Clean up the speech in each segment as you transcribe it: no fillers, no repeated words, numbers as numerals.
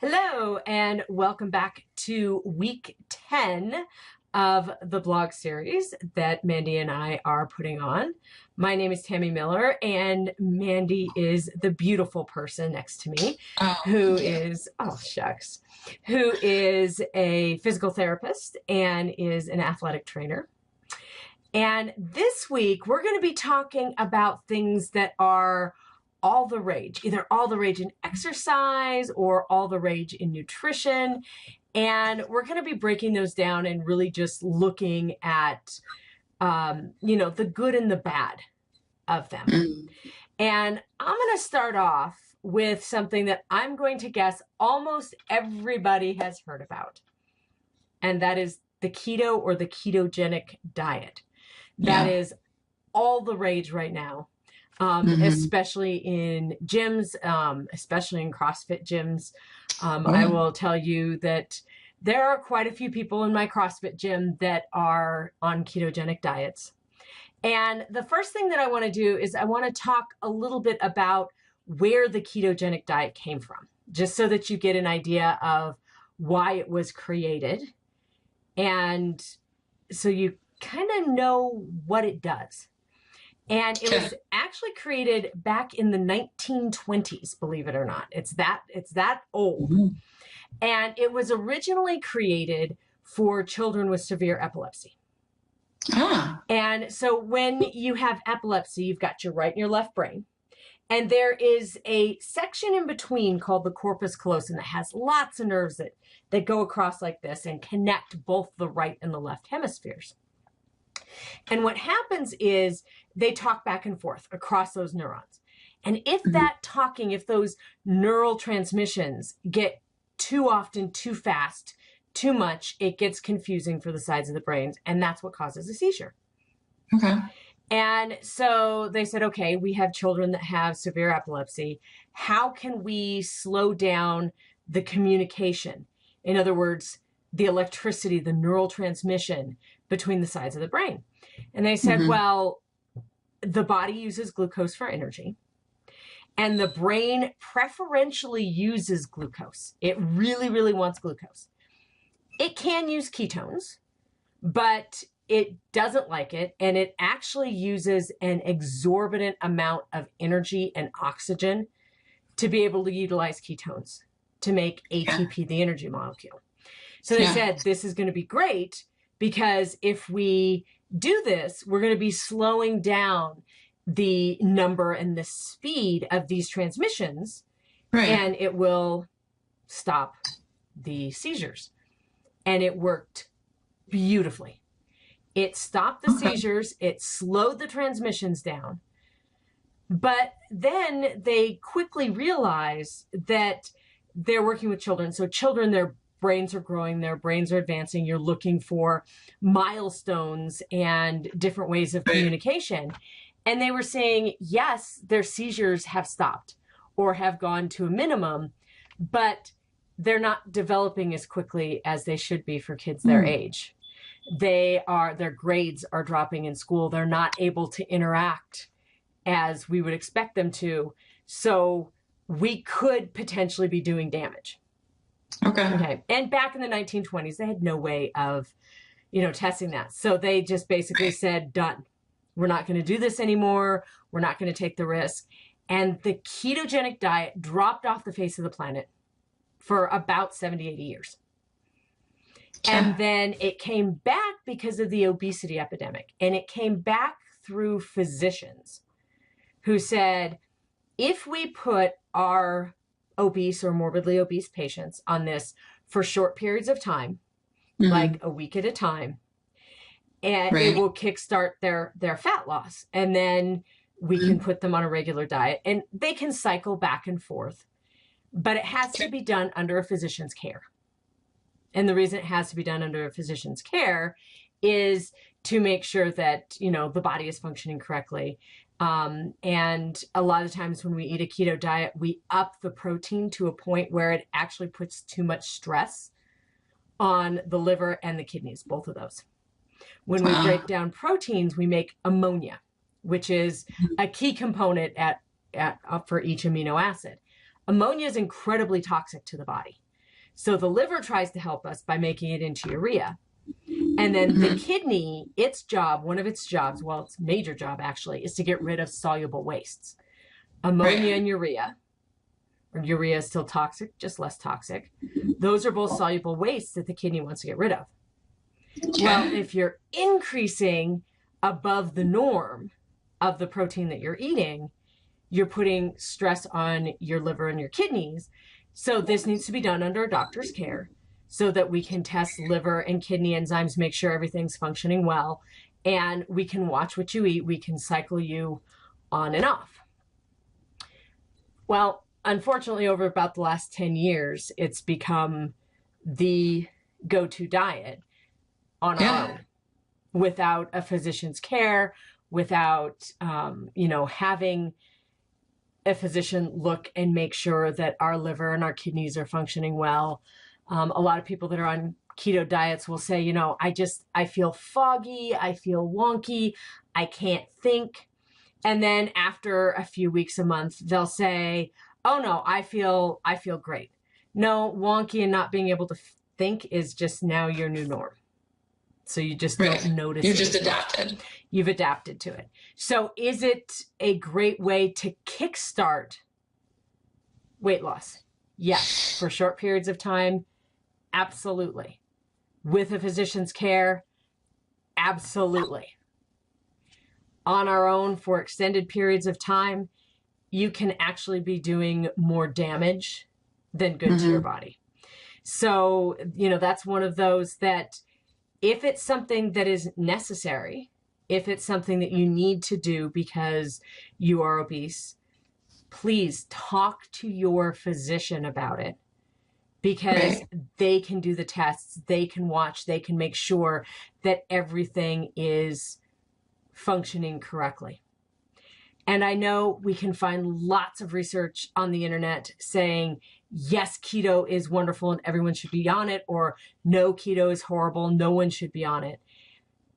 Hello, and welcome back to week 10 of the blog series that Mandy and I are putting on. My name is Tammy Miller, and Mandy is the beautiful person next to me, who is a physical therapist and is an athletic trainer. And this week, we're going to be talking about things that are all the rage, either all the rage in exercise or all the rage in nutrition. And we're going to be breaking those down and really just looking at, the good and the bad of them. And I'm going to start off with something that I'm going to guess almost everybody has heard about. And that is the keto or the ketogenic diet. That is all the rage right now. Especially in gyms, especially in CrossFit gyms. I will tell you that there are quite a few people in my CrossFit gym that are on ketogenic diets. And the first thing that I want to do is I want to talk a little bit about where the ketogenic diet came from, just so that you get an idea of why it was created. And so you kind of know what it does. And it was actually created back in the 1920s, believe it or not. It's that old. And it was originally created for children with severe epilepsy. And so when you have epilepsy, you've got your right and your left brain. And there is a section in between called the corpus callosum that has lots of nerves that go across like this and connect both the right and the left hemispheres. And what happens is they talk back and forth across those neurons. And if if those neural transmissions get too often, too fast, too much, it gets confusing for the sides of the brains. And that's what causes a seizure. And so they said, okay, we have children that have severe epilepsy. How can we slow down the communication? In other words, the electricity, the neural transmission between the sides of the brain. And they said, well, the body uses glucose for energy, and the brain preferentially uses glucose. It really, really wants glucose. It can use ketones, but it doesn't like it, and it actually uses an exorbitant amount of energy and oxygen to be able to utilize ketones to make ATP, the energy molecule. So they said, this is going to be great, because if we do this, we're going to be slowing down the number and the speed of these transmissions, and it will stop the seizures. And it worked beautifully. It stopped the seizures. It slowed the transmissions down. But then they quickly realized that they're working with children. So children, their brains are growing, their brains are advancing. You're looking for milestones and different ways of communication. And they were saying, yes, their seizures have stopped or have gone to a minimum, but they're not developing as quickly as they should be for kids their age. Their grades are dropping in school. They're not able to interact as we would expect them to. So we could potentially be doing damage. Okay. And back in the 1920s, they had no way of, testing that. So they just basically said, done. We're not going to do this anymore. We're not going to take the risk. And the ketogenic diet dropped off the face of the planet for about 70, 80 years. And then it came back because of the obesity epidemic. And it came back through physicians who said, if we put our obese or morbidly obese patients on this for short periods of time, like a week at a time, and it will kickstart their fat loss. And then we can put them on a regular diet, and they can cycle back and forth, but it has to be done under a physician's care. And the reason it has to be done under a physician's care is to make sure that, the body is functioning correctly. And a lot of times when we eat a keto diet, we up the protein to a point where it actually puts too much stress on the liver and the kidneys, both of those. When we break down proteins, we make ammonia, which is a key component for each amino acid. Ammonia is incredibly toxic to the body. So the liver tries to help us by making it into urea. And then the kidney, one of its jobs, well, its major job actually, is to get rid of soluble wastes. Ammonia and urea, or urea is still toxic, just less toxic. Those are both soluble wastes that the kidney wants to get rid of. Well, if you're increasing above the norm of the protein that you're eating, you're putting stress on your liver and your kidneys. So this needs to be done under a doctor's care so that we can test liver and kidney enzymes, make sure everything's functioning well, and we can watch what you eat. We can cycle you on and off. Well, unfortunately, over about the last 10 years, it's become the go-to diet on our own, without a physician's care, without, having a physician look and make sure that our liver and our kidneys are functioning well. A lot of people that are on keto diets will say, I feel foggy, I feel wonky, I can't think. And then after a few weeks, a month, they'll say, oh no, I feel great. No, wonky and not being able to think is just now your new norm. So you just don't notice. You've just adapted. You've adapted to it. So is it a great way to kickstart weight loss? Yes. For short periods of time, absolutely. With a physician's care, absolutely. On our own for extended periods of time, you can actually be doing more damage than good to your body. So, that's one of those that if it's something that is necessary, if it's something that you need to do because you are obese, please talk to your physician about it, because they can do the tests, they can watch, they can make sure that everything is functioning correctly. And I know we can find lots of research on the internet saying, yes, keto is wonderful and everyone should be on it, or no, keto is horrible, no one should be on it.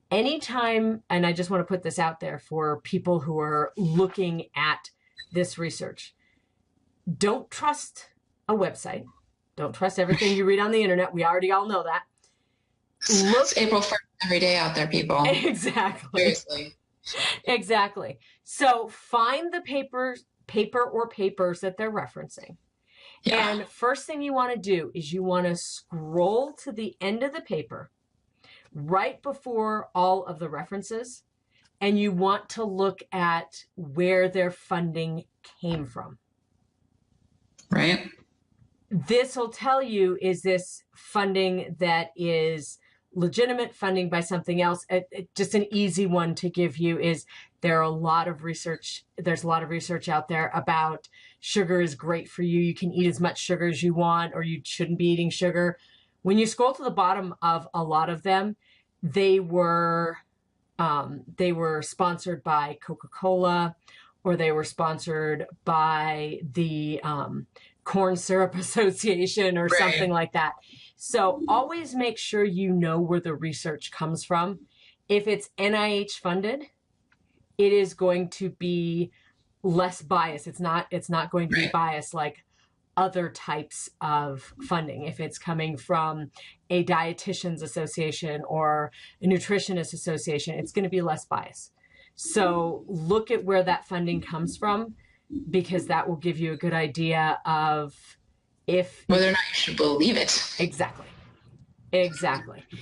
Anytime, and I just want to put this out there for people who are looking at this research, don't trust a website. Don't trust everything you read on the internet. We already all know that. It's April 1st every day out there, people. Exactly. Seriously. Exactly. So find the paper or papers that they're referencing. Yeah. And first thing you want to do is you want to scroll to the end of the paper right before all of the references, and you want to look at where their funding came from. Right. This will tell you, is this funding that is legitimate funding by something else? Just an easy one to give you is there's a lot of research out there about sugar is great for you. You can eat as much sugar as you want, or you shouldn't be eating sugar. When you scroll to the bottom of a lot of them, they were sponsored by Coca-Cola, or they were sponsored by the Corn Syrup Association or something like that. So always make sure you know where the research comes from. If it's NIH funded, it is going to be less biased. It's not going to be biased like other types of funding. If it's coming from a dietitians association or a nutritionist association, it's going to be less biased. So look at where that funding comes from, because that will give you a good idea of whether or not you should believe it. Exactly.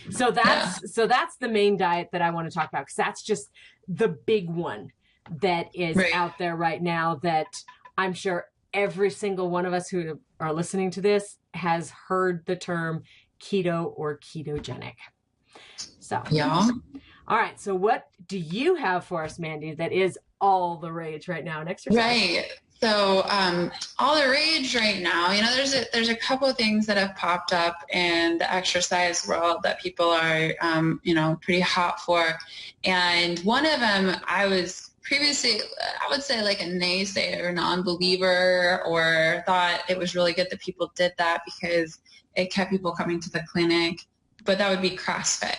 So that's the main diet that I want to talk about, because that's just the big one that is out there right now that I'm sure every single one of us who are listening to this has heard the term keto or ketogenic. So, yeah. All right. So what do you have for us, Mandy, that is all the rage right now in exercise? Right. So all the rage right now, there's a couple of things that have popped up in the exercise world that people are, pretty hot for. And one of them, I was previously, I would say like a naysayer, non-believer, or thought it was really good that people did that because it kept people coming to the clinic, but that would be CrossFit.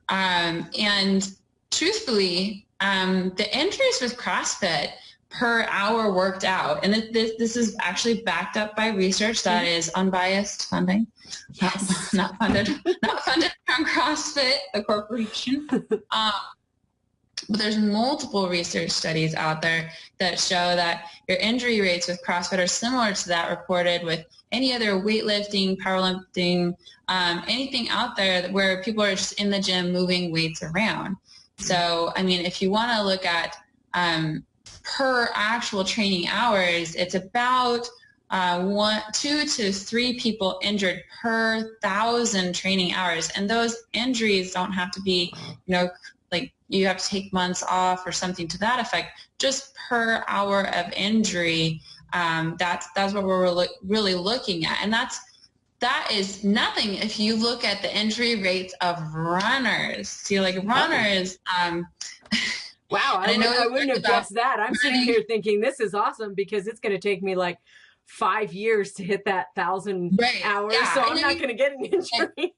And truthfully, the interest with CrossFit per hour worked out. And this is actually backed up by research that is unbiased funding, Yes. not funded from CrossFit, the corporation. But there's multiple research studies out there that show that your injury rates with CrossFit are similar to that reported with any other weightlifting, powerlifting, anything out there where people are just in the gym moving weights around. So, I mean, if you want to look at per actual training hours, it's about 2 to 3 people injured per 1,000 training hours. And those injuries don't have to be, like you have to take months off or something to that effect. Just per hour of injury, that's what we're really looking at. And that is nothing if you look at the injury rates of runners. See, like runners. Wow, I wouldn't have guessed that. I'm sitting here thinking this is awesome because it's going to take me like 5 years to hit that 1,000 hours, so I'm not going to get an injury.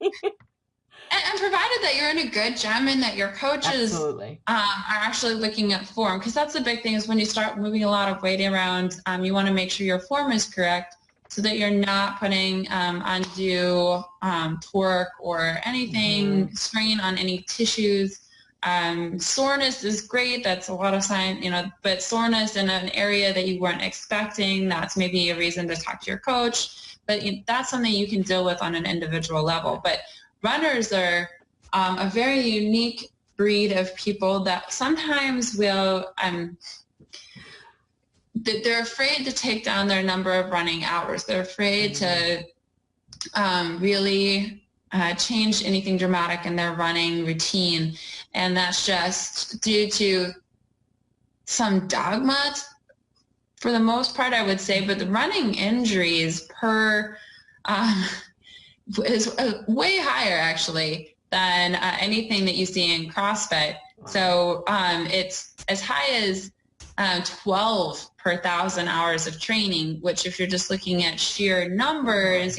And provided that you're in a good gym and that your coaches are actually looking at form, because that's the big thing is when you start moving a lot of weight around, you want to make sure your form is correct so that you're not putting undue torque or anything, strain on any tissues. Soreness is great. That's a lot of sign, but soreness in an area that you weren't expecting, that's maybe a reason to talk to your coach. But that's something you can deal with on an individual level. But runners are a very unique breed of people that sometimes will, they're afraid to take down their number of running hours. They're afraid to really change anything dramatic in their running routine. And that's just due to some dogma for the most part, I would say. But the running injuries is way higher actually than anything that you see in CrossFit. Wow. So it's as high as 12 per 1,000 hours of training, which if you're just looking at sheer numbers,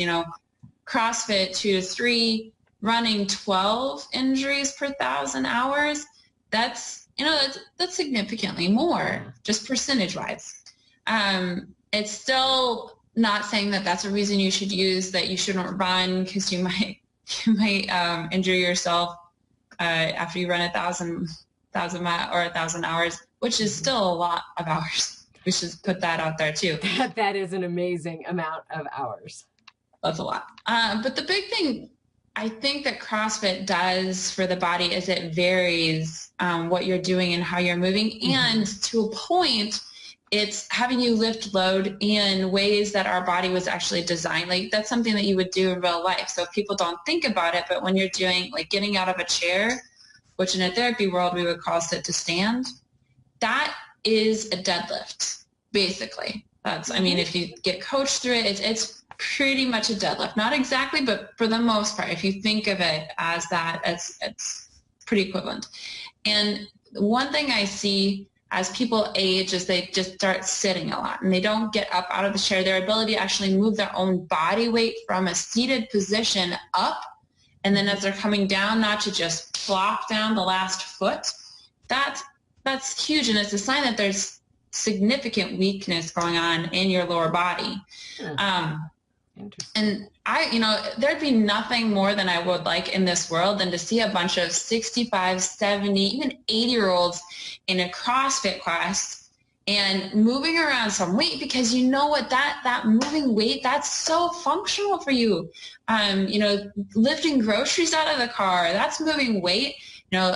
CrossFit 2 to 3, running 12 injuries per 1,000 hours, that's significantly more, just percentage wise. It's still not saying that that's a reason you should use that you shouldn't run, because you might injure yourself after you run 1,000 miles or 1,000 hours, which is still a lot of hours. We should put that out there too. That is an amazing amount of hours. That's a lot. But the big thing I think that CrossFit does for the body is it varies what you're doing and how you're moving. And to a point, it's having you lift load in ways that our body was actually designed. Like that's something that you would do in real life. So people don't think about it, but when you're doing like getting out of a chair, which in a therapy world we would call sit to stand, that is a deadlift, basically. That's, I mean, if you get coached through it, it's pretty much a deadlift. Not exactly, but for the most part, if you think of it as that, it's pretty equivalent. And one thing I see as people age is they just start sitting a lot and they don't get up out of the chair. Their ability to actually move their own body weight from a seated position up, and then as they're coming down, not to just flop down the last foot, that's huge. And it's a sign that there's significant weakness going on in your lower body. And there'd be nothing more than I would like in this world than to see a bunch of 65, 70, even 80-year-olds in a CrossFit class and moving around some weight, because you know what, that moving weight, that's so functional for you. Lifting groceries out of the car, that's moving weight.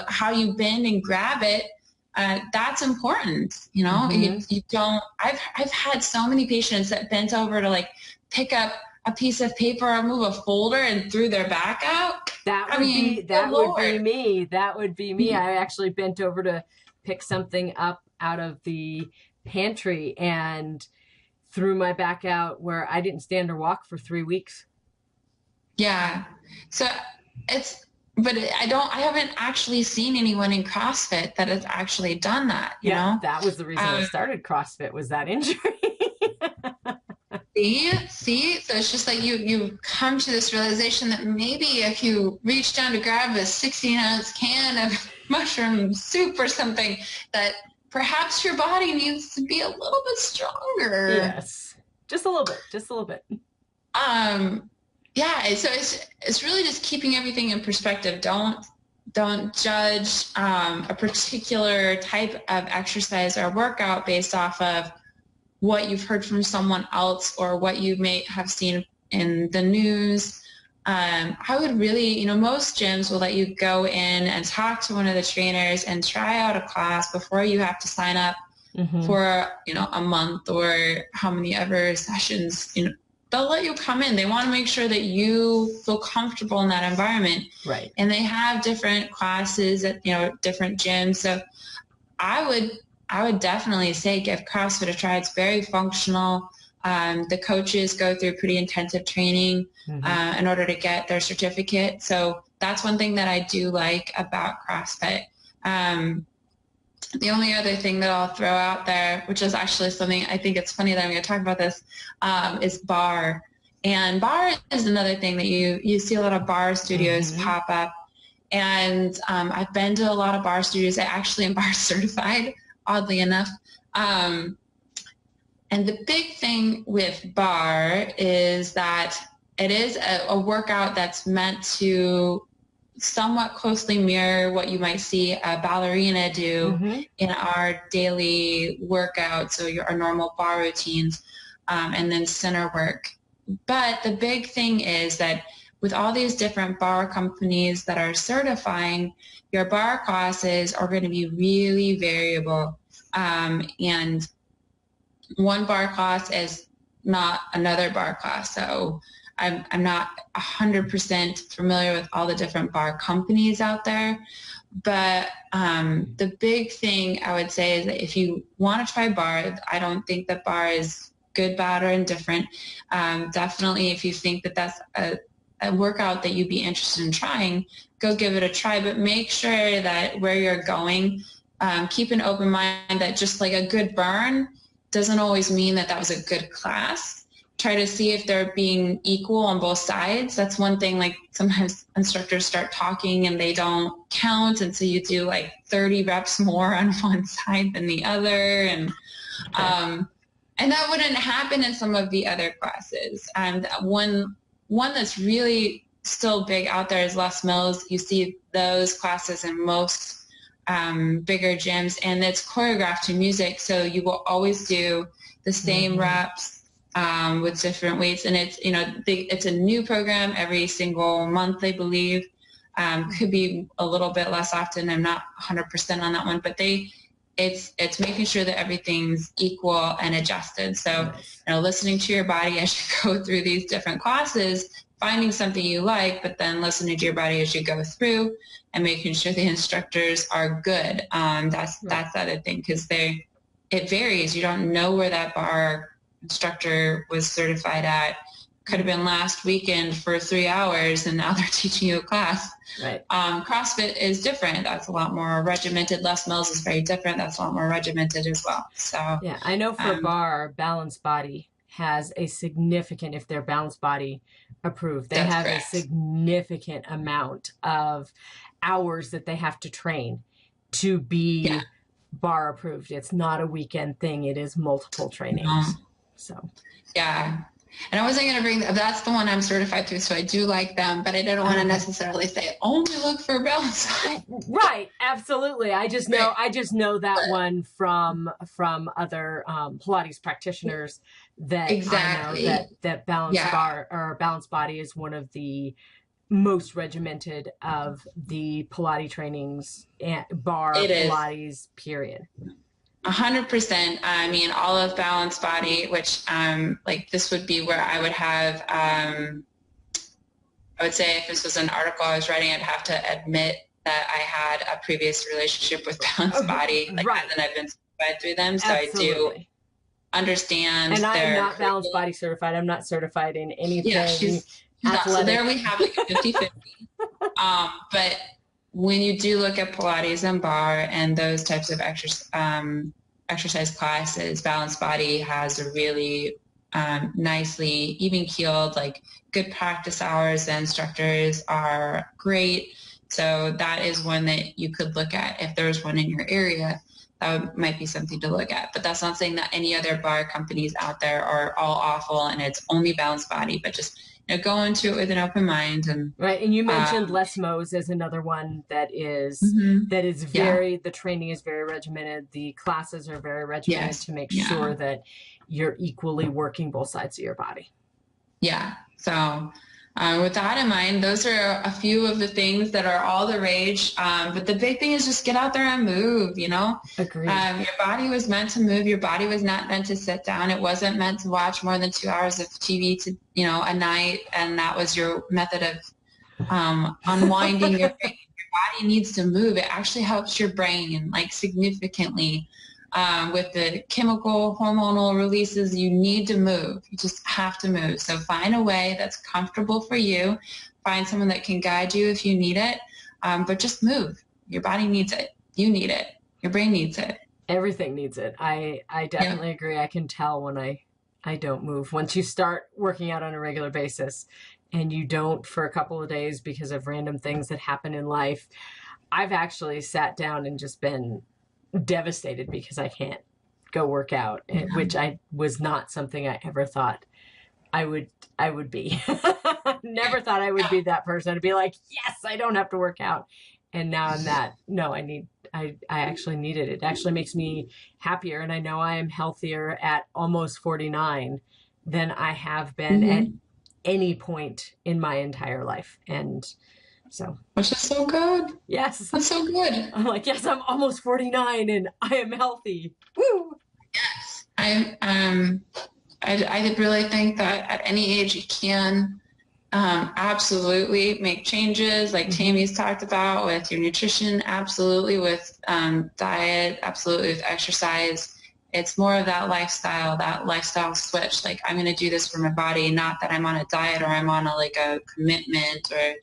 How you bend and grab it, that's important. You don't, I've had so many patients that bent over to like pick up a piece of paper or move a folder and threw their back out. That would be me. I actually bent over to pick something up out of the pantry and threw my back out where I didn't stand or walk for 3 weeks. Yeah. So I haven't actually seen anyone in CrossFit that has actually done that. You know? That was the reason I started CrossFit, was that injury. See, so it's just like you come to this realization that maybe if you reach down to grab a 16-ounce can of mushroom soup or something, that perhaps your body needs to be a little bit stronger. Yes. Just a little bit, just a little bit. Yeah, so it's really just keeping everything in perspective. Don't judge a particular type of exercise or workout based off of what you've heard from someone else or what you may have seen in the news. I would really, most gyms will let you go in and talk to one of the trainers and try out a class before you have to sign up for, a month or how many ever sessions, they'll let you come in. They want to make sure that you feel comfortable in that environment. Right. And they have different classes at, different gyms. So I would definitely say give CrossFit a try. It's very functional. The coaches go through pretty intensive training in order to get their certificate. So that's one thing that I do like about CrossFit. The only other thing that I'll throw out there, which is actually something I think it's funny that I'm going to talk about this, is bar. And bar is another thing that you see a lot of bar studios pop up. And I've been to a lot of bar studios. I actually am bar certified, oddly enough. And the big thing with bar is that it is a workout that's meant to somewhat closely mirror what you might see a ballerina do in our daily workout, so our normal bar routines, and then center work. But the big thing is that with all these different bar companies that are certifying, your bar classes are going to be really variable. And one bar class is not another bar class. So I'm not 100% familiar with all the different bar companies out there. But the big thing I would say is that if you want to try bar, I don't think that bar is good, bad, or indifferent. Definitely if you think that that's a workout that you'd be interested in trying, go give it a try. But make sure that where you're going, keep an open mind that just like a good burn doesn't always mean that that was a good class. Try to see if they're being equal on both sides. That's one thing, like sometimes instructors start talking and they don't count. And so you do like 30 reps more on one side than the other. And that wouldn't happen in some of the other classes. And one that's really still big out there is Les Mills. You see those classes in most bigger gyms, and it's choreographed to music. So you will always do the same reps with different weights. And it's, it's a new program every single month, I believe. Could be a little bit less often. I'm not 100% on that one, but it's making sure that everything's equal and adjusted. So, listening to your body as you go through these different classes, finding something you like, but then listening to your body as you go through and making sure the instructors are good. That's the other thing, because it varies. You don't know where that bar instructor was certified at. Could have been last weekend for 3 hours and now they're teaching you a class. Right. CrossFit is different. That's a lot more regimented. Les Mills is very different. That's a lot more regimented as well. So yeah, I know for bar, Balanced Body has a significant, if they're Balanced Body approved, they have correct. A significant amount of hours that they have to train to be bar approved. It's not a weekend thing. It is multiple trainings. So, yeah. And I wasn't going to bring that's the one I'm certified through, so I do like them, but I didn't want to necessarily say only look for balance. Right, absolutely. I just know that one from other Pilates practitioners that exactly. I know that Balanced Bar or Balanced Body is one of the most regimented of the Pilates trainings and bar Pilates period. 100%. I mean, all of Balanced Body, which like this would be where I would have, I would say if this was an article I was writing, I'd have to admit that I had a previous relationship with Balanced Body, and I've been certified through them. So absolutely. I do understand. And I am not Balanced Body certified. I'm not certified in anything. Yeah, she's not. So there we have like a 50-50. But when you do look at Pilates and bar and those types of exercise classes, Balanced Body has a really nicely even keeled, like good practice hours. The instructors are great. So that is one that you could look at if there's one in your area. might be something to look at. But that's not saying that any other bar companies out there are all awful and it's only Balanced Body, but just go into it with an open mind. And right. And you mentioned Les Mo's as another one that is very, the training is very regimented. The classes are very regimented to make sure that you're equally working both sides of your body. Yeah. So with that in mind, those are a few of the things that are all the rage. But the big thing is just get out there and move, Agreed. Your body was meant to move. Your body was not meant to sit down. It wasn't meant to watch more than 2 hours of TV a night. And that was your method of unwinding your brain. Your body needs to move. It actually helps your brain like significantly. With the chemical hormonal releases, you need to move. You just have to move. So find a way that's comfortable for you. Find someone that can guide you if you need it. But just move. Your body needs it. You need it. Your brain needs it. Everything needs it. I definitely agree. I can tell when I don't move. Once you start working out on a regular basis and you don't for a couple of days because of random things that happen in life, I've actually sat down and just been devastated because I can't go work out, which I was not something I ever thought I would be. Never thought I would be that person to be like, yes, I don't have to work out. And now I'm that. No, I actually need it. It actually makes me happier. And I know I am healthier at almost 49 than I have been at any point in my entire life. And so, which is so good. Yes. That's so good. I'm like, yes, I'm almost 49 and I am healthy. Woo! Yes. I really think that at any age you can absolutely make changes like Tammy's talked about with your nutrition, absolutely with diet, absolutely with exercise. It's more of that lifestyle switch. Like, I'm going to do this for my body, not that I'm on a diet or I'm on a commitment, or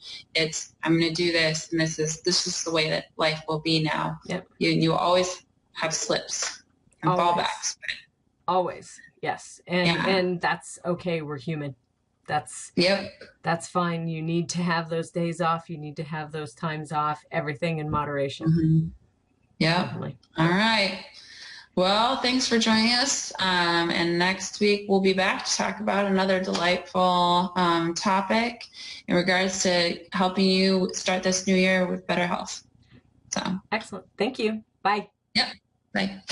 I'm going to do this. And this is the way that life will be now. Yep. You always have slips and fallbacks. Always. Yes. And that's okay. We're human. That's fine. You need to have those days off. You need to have those times off, everything in moderation. Yeah. Definitely. All right. Well, thanks for joining us. And next week we'll be back to talk about another delightful topic in regards to helping you start this new year with better health. So excellent. Thank you. Bye. Yep. Bye.